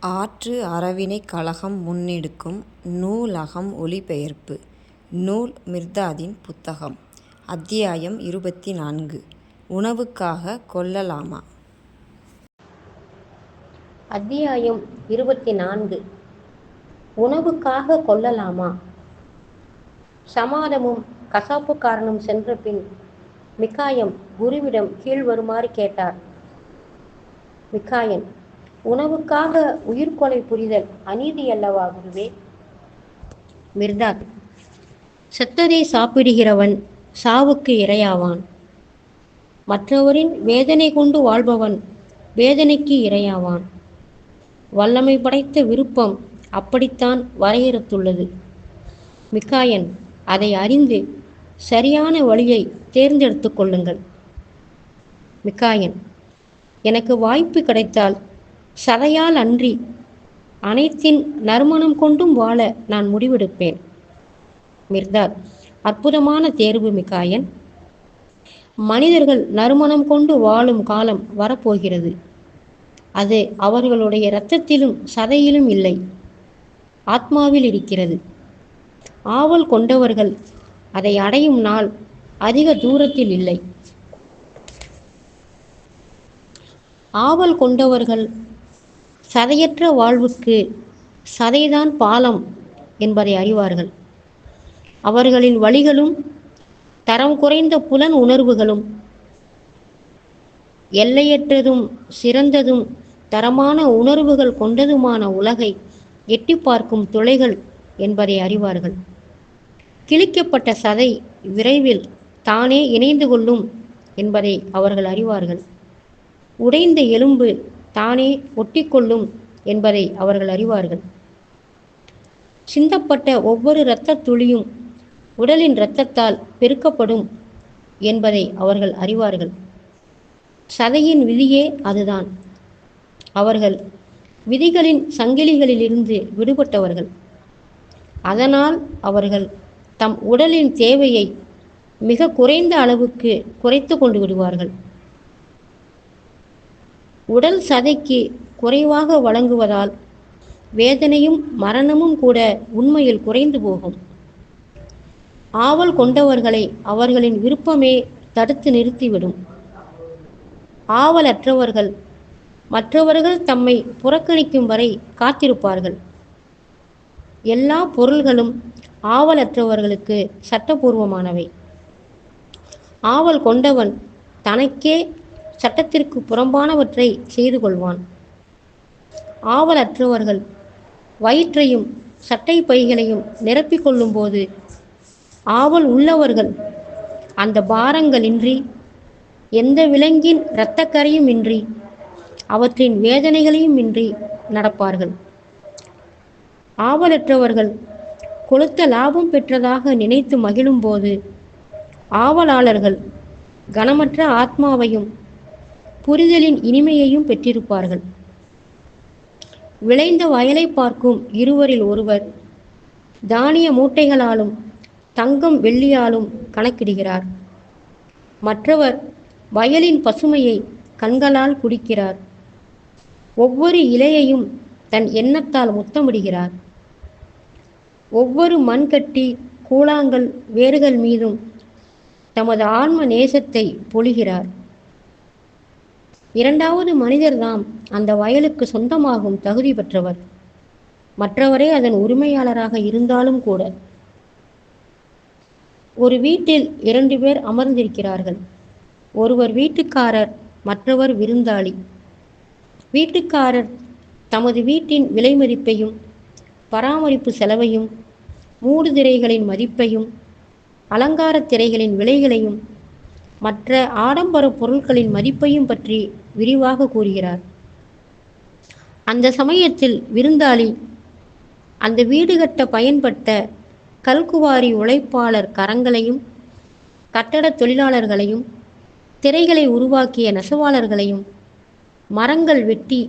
ஆற்று அறவினைக் கழகம் முன்னெடுக்கும் நூலகம் ஒலிபெயர்ப்பு நூல் மிர்தாதின் புத்தகம். அத்தியாயம் 24. உணவுக்காக கொல்லலாமா? அத்தியாயம் 24. உணவுக்காக கொல்லலாமா? சமாதமும் கசாப்புக்காரனும் சென்ற பின் மிகாயம் குருவிடம் கீழ்வருமாறு கேட்டார். மிகாயன்: உணவுக்காக உயிர்கொலை புரிதல் அநீதி அல்லவா குருவே? மிர்தாத்: செத்ததை சாப்பிடுகிறவன் சாவுக்கு இரையாவான். மற்றவரின் வேதனை கொண்டு வாழ்பவன் வேதனைக்கு இரையாவான். வல்லமை படைத்த விருப்பம் அப்படித்தான் வரையறுத்துள்ளது. மிகாயன்: அதை அறிந்து சரியான வழியை தேர்ந்தெடுத்து கொள்ளுங்கள். மிகாயன்: எனக்கு வாய்ப்பு கிடைத்தால் சதையால் அன்றி அனைத்தின் நறுமணம் கொண்டும் வாழ நான் முடிவெடுப்பேன். மிர்தாத்: அற்புதமான தேர்வு மிகாயன். மனிதர்கள் நறுமணம் கொண்டு வாழும் காலம் வரப்போகிறது. அது அவர்களுடைய இரத்தத்திலும் சதையிலும் இல்லை, ஆத்மாவில் இருக்கிறது. ஆவல் கொண்டவர்கள் அதை அடையும் நாள் அதிக தூரத்தில் இல்லை. ஆவல் கொண்டவர்கள் சதையற்ற வாழ்வுக்கு சதைதான் பாலம் என்பதை அறிவார்கள். அவர்களின் வழிகளும் தரம் குறைந்த புலன் உணர்வுகளும் எல்லையற்றதும் சிறந்ததும் தரமான உணர்வுகள் கொண்டதுமான உலகை எட்டி பார்க்கும் துளைகள் என்பதை அறிவார்கள். கிழிக்கப்பட்ட சதை விரைவில் தானே இணைந்து கொள்ளும் என்பதை அவர்கள் அறிவார்கள். உடைந்த எலும்பு தானே ஒட்டிக்கொள்ளும் என்பதை அவர்கள் அறிவார்கள். சிந்தப்பட்ட ஒவ்வொரு இரத்த துளியும் உடலின் இரத்தத்தால் பெருக்கப்படும் என்பதை அவர்கள் அறிவார்கள். சதையின் விதியே அதுதான். அவர்கள் விதிகளின் சங்கிலிகளிலிருந்து விடுபட்டவர்கள். அதனால் அவர்கள் தம் உடலின் தேவையை மிக குறைந்த அளவுக்கு குறைத்து கொண்டு விடுவார்கள். உடல் சதைக்கு குறைவாக வழங்குவதால் வேதனையும் மரணமும் கூட உண்மையில் குறைந்து போகும். ஆவல் கொண்டவர்களை அவர்களின் விருப்பமே தடுத்து நிறுத்திவிடும். ஆவலற்றவர்கள் மற்றவர்கள் தம்மை புறக்கணிக்கும் வரை காத்திருப்பார்கள். எல்லா பொருள்களும் ஆவலற்றவர்களுக்கு சட்டபூர்வமானவை. ஆவல் கொண்டவன் தனக்கே சட்டத்திற்கு புறம்பானவற்றை செய்து கொள்வான். ஆவலற்றவர்கள் வயிற்றையும் சட்டை பைகளையும் நிரப்பிக் கொள்ளும் போது ஆவல் உள்ளவர்கள் அந்த பாரங்களின்றி, எந்த விலங்கின் இரத்தக்கரையும் இன்றி, அவற்றின் வேதனைகளையும் இன்றி நடப்பார்கள். ஆவலற்றவர்கள் கொழுத்த லாபம் பெற்றதாக நினைத்து மகிழும் போது ஆவலாளர்கள் கனமற்ற ஆத்மாவையும் புரிதலின் இனிமையையும் பெற்றிருப்பார்கள். விளைந்த வயலை பார்க்கும் இருவரில் ஒருவர் தானிய மூட்டைகளாலும் தங்கம் வெள்ளியாலும் கணக்கிடுகிறார். மற்றவர் வயலின் பசுமையை கண்களால் குடிக்கிறார். ஒவ்வொரு இலையையும் தன் எண்ணத்தால் முத்தமிடுகிறார். ஒவ்வொரு மண்கட்டி கூழாங்கல் வேர்கள் மீதும் தமது ஆன்ம நேசத்தை பொழிகிறார். இரண்டாவது மனிதர்தாம் அந்த வயலுக்கு சொந்தமாகும் தகுதி பெற்றவர். மற்றவரே அதன் உரிமையாளராக இருந்தாலும் கூட. ஒரு வீட்டில் 2 பேர் அமர்ந்திருக்கிறார்கள். ஒருவர் வீட்டுக்காரர், மற்றவர் விருந்தாளி. வீட்டுக்காரர் தமது வீட்டின் விலை மதிப்பையும் பராமரிப்பு செலவையும் மூடுதிரைகளின் மதிப்பையும் அலங்கார திரைகளின் விலைகளையும் மற்ற ஆடம்பர பொருட்களின் மதிப்பையும் பற்றி விரிவாக கூறுகிறார். அந்த சமயத்தில் விருந்தாளி அந்த வீடு கட்ட பயன்பட்ட கல்குவாரி உழைப்பாளர் கரங்களையும், கட்டட தொழிலாளர்களையும், திரைகளை உருவாக்கிய நெசவாளர்களையும், மரங்கள் வெட்டி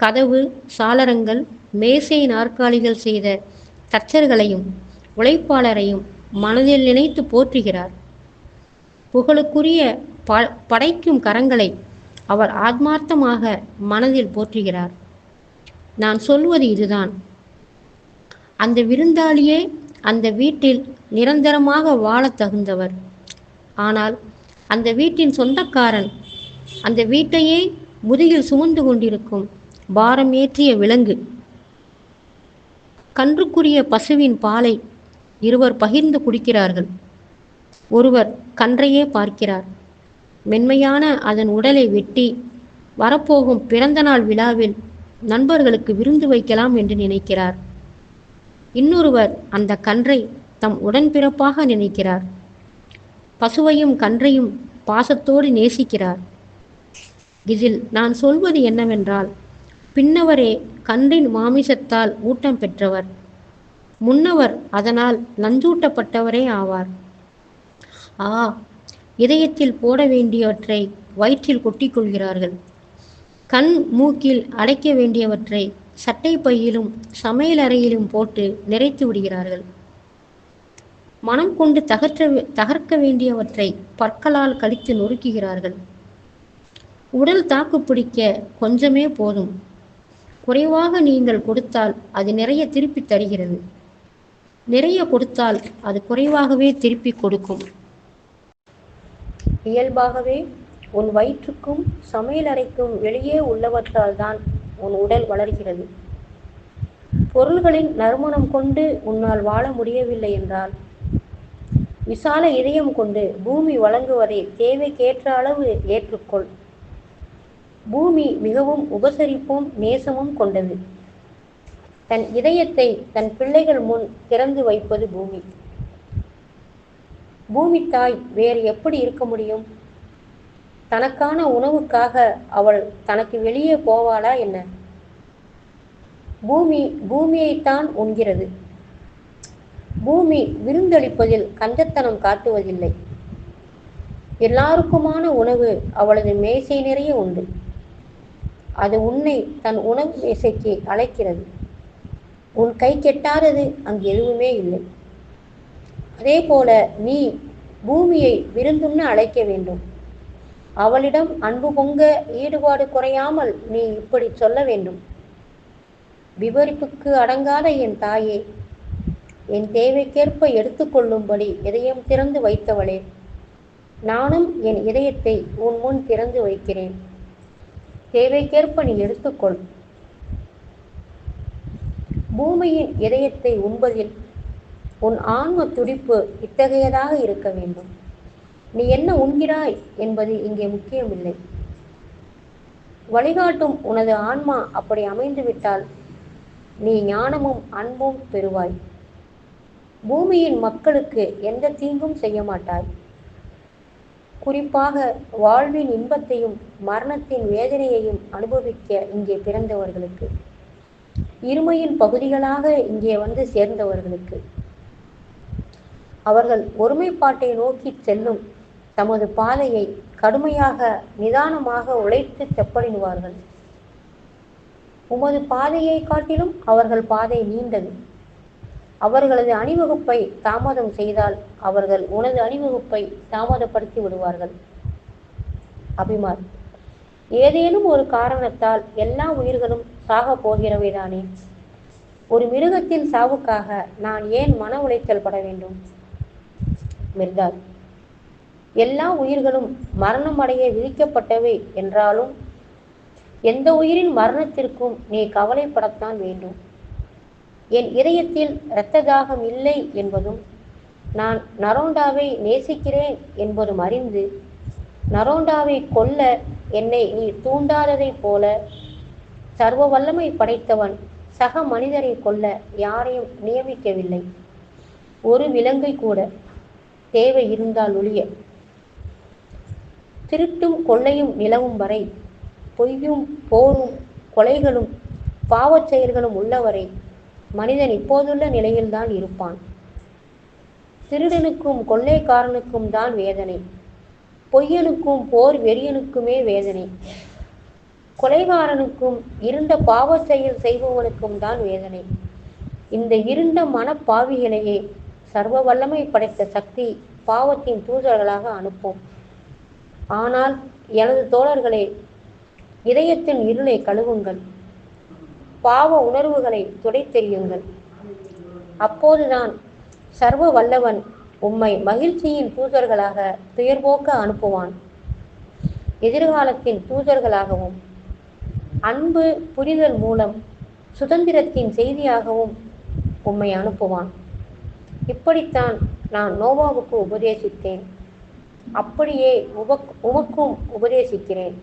கதவு சாளரங்கள் மேசை நாற்காலிகள் செய்த தச்சர்களையும் உழைப்பாளரையும் மனதில் நினைத்து போற்றுகிறார். புகழுக்குரிய படைக்கும் கரங்களை அவர் ஆத்மார்த்தமாக மனதில் போற்றுகிறார். நான் சொல்வது இதுதான். அந்த விருந்தாளியே அந்த வீட்டில் நிரந்தரமாக வாழத் தகுந்தவர். ஆனால் அந்த வீட்டின் சொந்தக்காரன் அந்த வீட்டையே முதுகில் சுமந்து கொண்டிருக்கும் பாரம் ஏற்றிய விலங்கு. கன்றுக்குரிய பசுவின் பாலை இருவர் பகிர்ந்து குடிக்கிறார்கள். ஒருவர் கன்றையே பார்க்கிறார். மென்மையான அதன் உடலை வெட்டி வரப்போகும் பிறந்தநாள் விழாவில் நண்பர்களுக்கு விருந்து வைக்கலாம் என்று நினைக்கிறார். இன்னொருவர் அந்த கன்றை தம் உடன்பிறப்பாக நினைக்கிறார். பசுவையும் கன்றையும் பாசத்தோடு நேசிக்கிறார். இதில் நான் சொல்வது என்னவென்றால், பின்னவரே கன்றின் மாமிசத்தால் ஊட்டம் பெற்றவர், முன்னவர் அதனால் நஞ்சூட்டப்பட்டவரே ஆவார். ஆ, இதயத்தில் போட வேண்டியவற்றை வயிற்றில் கொட்டிக்கொள்கிறார்கள். கண் மூக்கில் அடைக்க வேண்டியவற்றை சட்டை பையிலும் சமையலறையிலும் போட்டு நிறைத்து விடுகிறார்கள். மனம் கொண்டு தகர்க்க வேண்டியவற்றை பற்களால் கடித்து நொறுக்குகிறார்கள். உடல் தாக்கு பிடிக்க கொஞ்சமே போதும். குறைவாக நீங்கள் கொடுத்தால் அது நிறைய திருப்பி தருகிறது. நிறைய கொடுத்தால் அது குறைவாகவே திருப்பி கொடுக்கும். இயல்பாகவே உன் வயிற்றுக்கும் சமையலறைக்கும் வெளியே உள்ளவற்றால் தான் உன் உடல் வளர்கிறது. பொருள்களின் நறுமணம் கொண்டு உன்னால் வாழ முடியவில்லை என்றால், விசால இதயம் கொண்டு பூமி வழங்குவதை தேவைக்கேற்ற அளவு ஏற்றுக்கொள். பூமி மிகவும் உபசரிப்பும் நேசமும் கொண்டது. தன் இதயத்தை தன் பிள்ளைகள் முன் திறந்து வைப்பது பூமி. பூமி தாய் வேறு எப்படி இருக்க முடியும்? தனக்கான உணவுக்காக அவள் தனக்கு வெளியே போவாளா என்ன? பூமி பூமியைத்தான் உண்கிறது. பூமி விருந்தளிப்பதில் கஞ்சத்தனம் காட்டுவதில்லை. எல்லாருக்குமான உணவு அவளது மேசை நிறைய உண்டு. அது உன்னை தன் உணவு மேசைக்கு அழைக்கிறது. உன் கை கெட்டாதது அங்கு எதுவுமே இல்லை. அதே போல நீ பூமியை விருந்துண்ண அழைக்க வேண்டும். அவளிடம் அன்பு பொங்க ஈடுபாடு குறையாமல் நீ இப்படி சொல்ல வேண்டும்: விவரிப்புக்கு அடங்காத என் தாயே, என் தேவைக்கேற்ப எடுத்துக்கொள்ளும்படி இதயம் திறந்து வைத்தவளே, நானும் என் இதயத்தை உன் முன் திறந்து வைக்கிறேன். தேவைக்கேற்ப நீ எடுத்துக்கொள். பூமியின் இதயத்தை உண்பதில் உன் ஆன்ம துடிப்பு இத்தகையதாக இருக்க வேண்டும். நீ என்ன உண்கிறாய் என்பது இங்கே முக்கியமில்லை. வழிகாட்டும் உனது ஆன்மா அப்படி அமைந்துவிட்டால் நீ ஞானமும் அன்பும் பெறுவாய். பூமியின் மக்களுக்கு எந்த தீங்கும் செய்ய மாட்டாய். குறிப்பாக வாழ்வின் இன்பத்தையும் மரணத்தின் வேதனையையும் அனுபவிக்க இங்கே பிறந்தவர்களுக்கு, இருமையின் பகுதிகளாக இங்கே வந்து சேர்ந்தவர்களுக்கு, அவர்கள் ஒருமைப்பாட்டை நோக்கி செல்லும் தமது பாதையை கடுமையாக நிதானமாக உழைத்து செப்பனிடுவார்கள். உமது பாதையை காட்டிலும் அவர்கள் பாதை நீண்டது. அவர்களது அணிவகுப்பை தாமதம் செய்தால் அவர்கள் உனது அணிவகுப்பை தாமதப்படுத்தி விடுவார்கள். அபிமார்: ஏதேனும் ஒரு காரணத்தால் எல்லா உயிர்களும் சாக போகிறவைதானே. ஒரு மிருகத்தின் சாவுக்காக நான் ஏன் மன உளைச்சல் பட வேண்டும்? மிர்தால்: எல்லா உயிர்களும் மரணம் அடைய விதிக்கப்பட்டவை என்றாலும் எந்த உயிரின் மரணத்திற்கும் நீ கவலைப்படத்தான் வேண்டும். என் இதயத்தில் இரத்த தாகம் இல்லை என்பதும் நான் நரோண்டாவை நேசிக்கிறேன் என்பதும் அறிந்து நரோண்டாவை கொல்ல என்னை நீ தூண்டாததைப் போல, சர்வ வல்லமை படைத்தவன் சக மனிதரை கொல்ல யாரையும் நியமிக்கவில்லை, ஒரு விலங்கை கூட, தேவை இருந்தால் ஒழிய. திருட்டும் கொள்ளையும் நிலவும் வரை, பொய்யும் போரும் கொலைகளும் பாவச் செயல்களும் உள்ளவரை மனிதன் இப்போதுள்ள நிலையில்தான் இருப்பான். திருடனுக்கும் கொள்ளைக்காரனுக்கும் தான் வேதனை. பொய்யனுக்கும் போர் வெறியனுக்குமே வேதனை. கொலைகாரனுக்கும் இருண்ட பாவ செயல் செய்பவனுக்கும் தான் வேதனை. இந்த இருண்ட மனப்பாவிகளையே சர்வ வல்லமை படைத்த சக்தி பாவத்தின் தூதர்களாக அனுப்பும். ஆனால் எனது தோழர்களே, இதயத்தின் இருளை கழுவுங்கள். பாவ உணர்வுகளை துடைத்தெறியுங்கள். அப்போதுதான் சர்வ வல்லவன் உம்மை மகிழ்ச்சியின் தூதர்களாக துயர்போக்க அனுப்புவான். எதிர்காலத்தின் தூதர்களாகவும் அன்பு புரிதல் மூலம் சுதந்திரத்தின் செய்தியாகவும் உம்மை அனுப்புவான். இப்படித்தான் நான் நோவாவுக்கு உபதேசித்தேன், அப்படியே உமக்கும் உபதேசிக்கிறேன்.